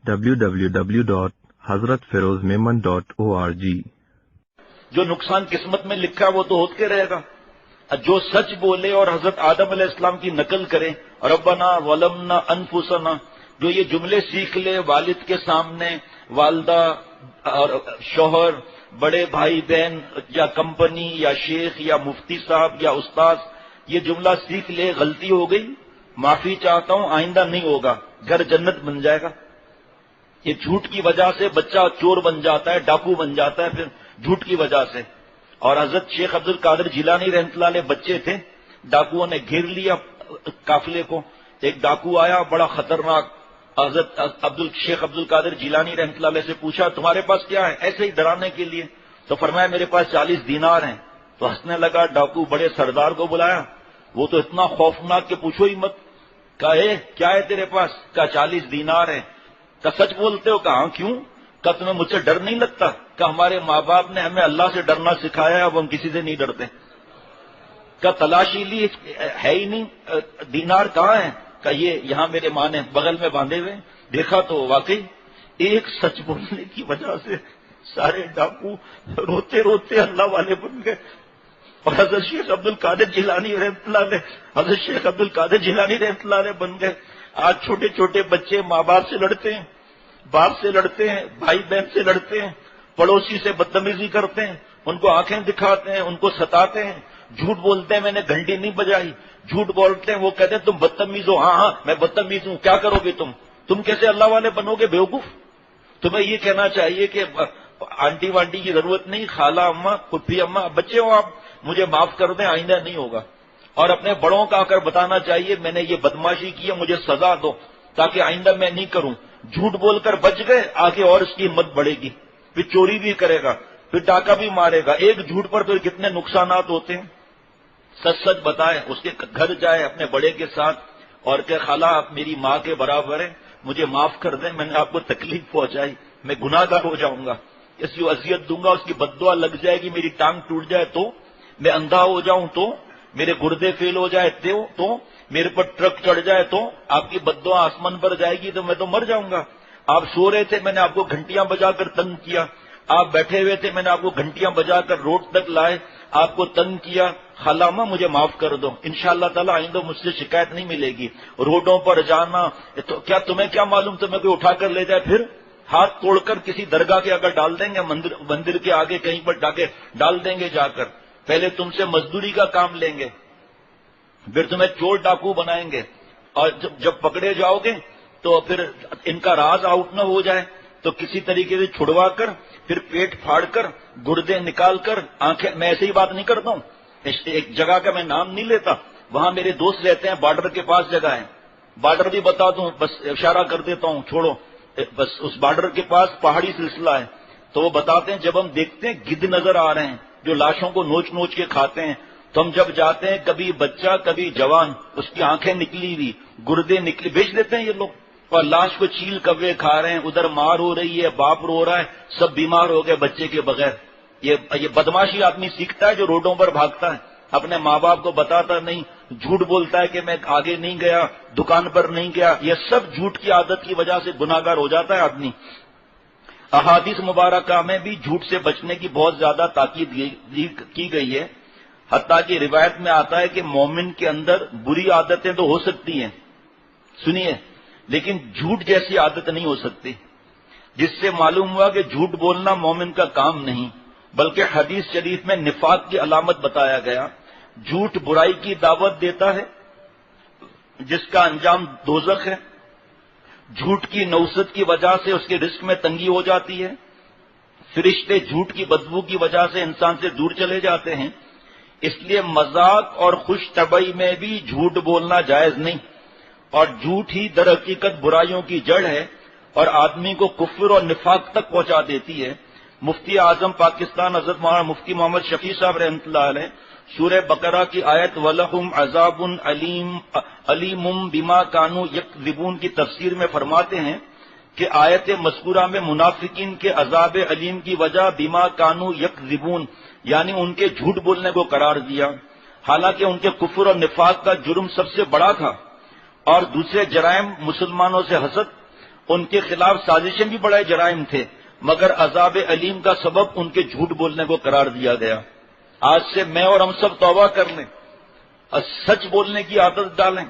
www.hazratfirozmemon.org جو نقصان قسمت میں لکھا ہے وہ تو ہوتے رہے گا. جو سچ بولے اور حضرت آدم علیہ السلام کی نقل کرے، ربنا ظلمنا انفسنا، جو یہ جملے سیکھ لے والد کے سامنے، والدہ اور شوہر، بڑے بھائی بہن یا کمپنی یا شیخ یا مفتی صاحب یا استاد، یہ جملہ سیکھ لے غلطی ہو گئی، معافی چاہتا ہوں، آئندہ نہیں ہوگا، گھر جنت بن جائے گا. یہ جھوٹ کی وجہ سے بچہ چور بن جاتا ہے، ڈاکو بن جاتا ہے، پھر جھوٹ کی وجہ سے. اور حضرت شیخ عبد القادر جیلانی رحمۃ اللہ علیہ بچے تھے، ڈاکوؤں نے گھیر لیا قافلے کو. ایک ڈاکو آیا بڑا خطرناک، حضرت شیخ عبد القادر جیلانی رحمۃ اللہ علیہ سے پوچھا تمہارے پاس کیا ہے، ایسے ہی ڈرانے کے لیے. تو فرمایا میرے پاس 40 دینار ہیں. تو ہنسنے لگا. ڈاکو بڑے سردار کو بلایا، وہ تو اتنا خوفناک کہ پوچھو ہی مت. کہا کیا ہے تیرے پاس؟ کہا 40 دینار ہے. کہا سچ بولتے ہو؟ کہا ہاں. کیوں؟ کہا تمہیں مجھ سے ڈر نہیں لگتا؟ کہ ہمارے ماں باپ نے ہمیں اللہ سے ڈرنا سکھایا ہے، اب ہم کسی سے نہیں ڈرتے. کہ تلاشی لی ہے ہی نہیں، دینار کہاں ہے؟ کہ یہ یہاں میرے ماں نے بغل میں باندھے ہوئے. دیکھا تو واقعی ایک سچ بولنے کی وجہ سے سارے ڈاکو روتے روتے اللہ والے بن گئے. اور حضرت شیخ عبد القادر جیلانی رحمۃ اللہ علیہ، حضرت شیخ عبد القادر جیلانی رحمۃ اللہ علیہ بن گئے. آج چھوٹے چھوٹے بچے ماں باپ سے لڑتے ہیں، باپ سے لڑتے ہیں، بھائی بہن سے لڑتے ہیں، پڑوسی سے بدتمیزی کرتے ہیں، ان کو آنکھیں دکھاتے ہیں، ان کو ستاتے ہیں، جھوٹ بولتے ہیں میں نے گھنٹی نہیں بجائی، جھوٹ بولتے ہیں، وہ کہتے ہیں تم بدتمیز ہو. ہاں میں بدتمیز ہوں. کیا کرو گے تم کیسے اللہ والے بنو گے بیوقوف؟ تمہیں یہ کہنا چاہیے کہ آنٹی وانٹی کی ضرورت نہیں، خالہ اماں پھپھی اماں بچے ہو آپ، مجھے معاف کر دیں، آئندہ نہیں ہوگا. اور اپنے بڑوں کا آ کر بتانا چاہیے میں نے یہ بدماشی کی ہے، مجھے سزا دو تاکہ آئندہ میں نہیں کروں. جھوٹ بول کر بچ گئے، آگے اور اس کی ہمت بڑھے گی، پھر چوری بھی کرے گا، پھر ڈاکہ بھی مارے گا. ایک جھوٹ پر تو کتنے نقصانات ہوتے ہیں. سچ سچ بتائے، اس کے گھر جائے اپنے بڑے کے ساتھ اور کہ خالہ آپ میری ماں کے برابر ہیں، مجھے معاف کر دیں، میں نے آپ کو تکلیف پہنچائی، میں گناہ گار ہو جاؤں گا، اس کی اذیت دوں گا، اس کی بددعا لگ جائے گی، میری ٹانگ ٹوٹ جائے تو، میں اندھا ہو جاؤں تو، میرے گردے فیل ہو جائے تو، میرے پر ٹرک چڑھ جائے تو، آپ کی بددعا آسمان پر جائے گی تو میں تو مر جاؤں گا. آپ سو رہے تھے میں نے آپ کو گھنٹیاں بجا کر تنگ کیا، آپ بیٹھے ہوئے تھے میں نے آپ کو گھنٹیاں بجا کر روڈ تک لائے، آپ کو تنگ کیا. خالامہ مجھے معاف کر دو، انشاءاللہ تعالی آئندہ مجھ سے شکایت نہیں ملے گی. روڈوں پر جانا تو کیا تمہیں کیا معلوم تمہیں کوئی اٹھا کر لے جائے، پھر ہاتھ توڑ کر کسی درگاہ کے اگر ڈال دیں گے، مندر کے آگے کہیں پر ڈال دیں گے جا کر. پہلے تم سے مزدوری کا کام لیں گے، پھر تمہیں چور ڈاکو بنائیں گے، اور جب پکڑے جاؤ گے تو پھر ان کا راز آؤٹ نہ ہو جائے تو کسی طریقے سے چھڑوا کر پھر پیٹ پھاڑ کر گردے نکال کر آنکھیں. میں ایسے ہی بات نہیں کرتا ہوں، ایک جگہ کا میں نام نہیں لیتا، وہاں میرے دوست رہتے ہیں، بارڈر کے پاس جگہ ہے، بارڈر بھی بتا دوں، بس اشارہ کر دیتا ہوں، چھوڑو. بس اس بارڈر کے پاس پہاڑی سلسلہ ہے، تو وہ بتاتے ہیں جب ہم دیکھتے ہیں گدھ نظر آ رہے ہیں جو لاشوں کو نوچ نوچ کے کھاتے ہیں، تو ہم جب جاتے ہیں کبھی بچہ کبھی جوان، اس کی آنکھیں نکلی ہوئی، گردے نکلی، بیچ دیتے ہیں یہ لوگ، اور لاش کو چیل کوے کھا رہے ہیں. ادھر مار ہو رہی ہے، باپ رو رہا ہے، سب بیمار ہو گئے بچے کے بغیر. یہ بدماشی آدمی سیکھتا ہے جو روڈوں پر بھاگتا ہے، اپنے ماں باپ کو بتاتا نہیں، جھوٹ بولتا ہے کہ میں آگے نہیں گیا، دکان پر نہیں گیا. یہ سب جھوٹ کی عادت کی وجہ سے گناہگار ہو جاتا ہے آدمی. احادیث مبارکہ میں بھی جھوٹ سے بچنے کی بہت زیادہ تاکید کی گئی ہے، حتیٰ کہ روایت میں آتا ہے کہ مومن کے اندر بری عادتیں تو ہو سکتی ہیں، سنیے، لیکن جھوٹ جیسی عادت نہیں ہو سکتی، جس سے معلوم ہوا کہ جھوٹ بولنا مومن کا کام نہیں، بلکہ حدیث شریف میں نفاق کی علامت بتایا گیا. جھوٹ برائی کی دعوت دیتا ہے جس کا انجام دوزخ ہے. جھوٹ کی نوست کی وجہ سے اس کے رزق میں تنگی ہو جاتی ہے. فرشتے جھوٹ کی بدبو کی وجہ سے انسان سے دور چلے جاتے ہیں. اس لیے مذاق اور خوش طبعی میں بھی جھوٹ بولنا جائز نہیں، اور جھوٹ ہی در حقیقت برائیوں کی جڑ ہے اور آدمی کو کفر اور نفاق تک پہنچا دیتی ہے. مفتی اعظم پاکستان حضرت مولانا مفتی محمد شفیع صاحب رحمۃ اللہ علیہ سورہ بقرہ کی آیت وَلَهُمْ عَذَابٌ عَلِيمٌ بِمَا كَانُوا يَكْذِبُونَ کی تفسیر میں فرماتے ہیں کہ آیت مذکورہ میں منافقین کے عذاب علیم کی وجہ بِمَا كَانُوا يَكْذِبُونَ یعنی ان کے جھوٹ بولنے کو قرار دیا، حالانکہ ان کے کفر اور نفاق کا جرم سب سے بڑا تھا، اور دوسرے جرائم مسلمانوں سے حسد ان کے خلاف سازشیں بھی بڑے جرائم تھے، مگر عذاب علیم کا سبب ان کے جھوٹ بولنے کو قرار دیا گیا۔ آج سے میں اور ہم سب توبہ کر لیں اور سچ بولنے کی عادت ڈالیں۔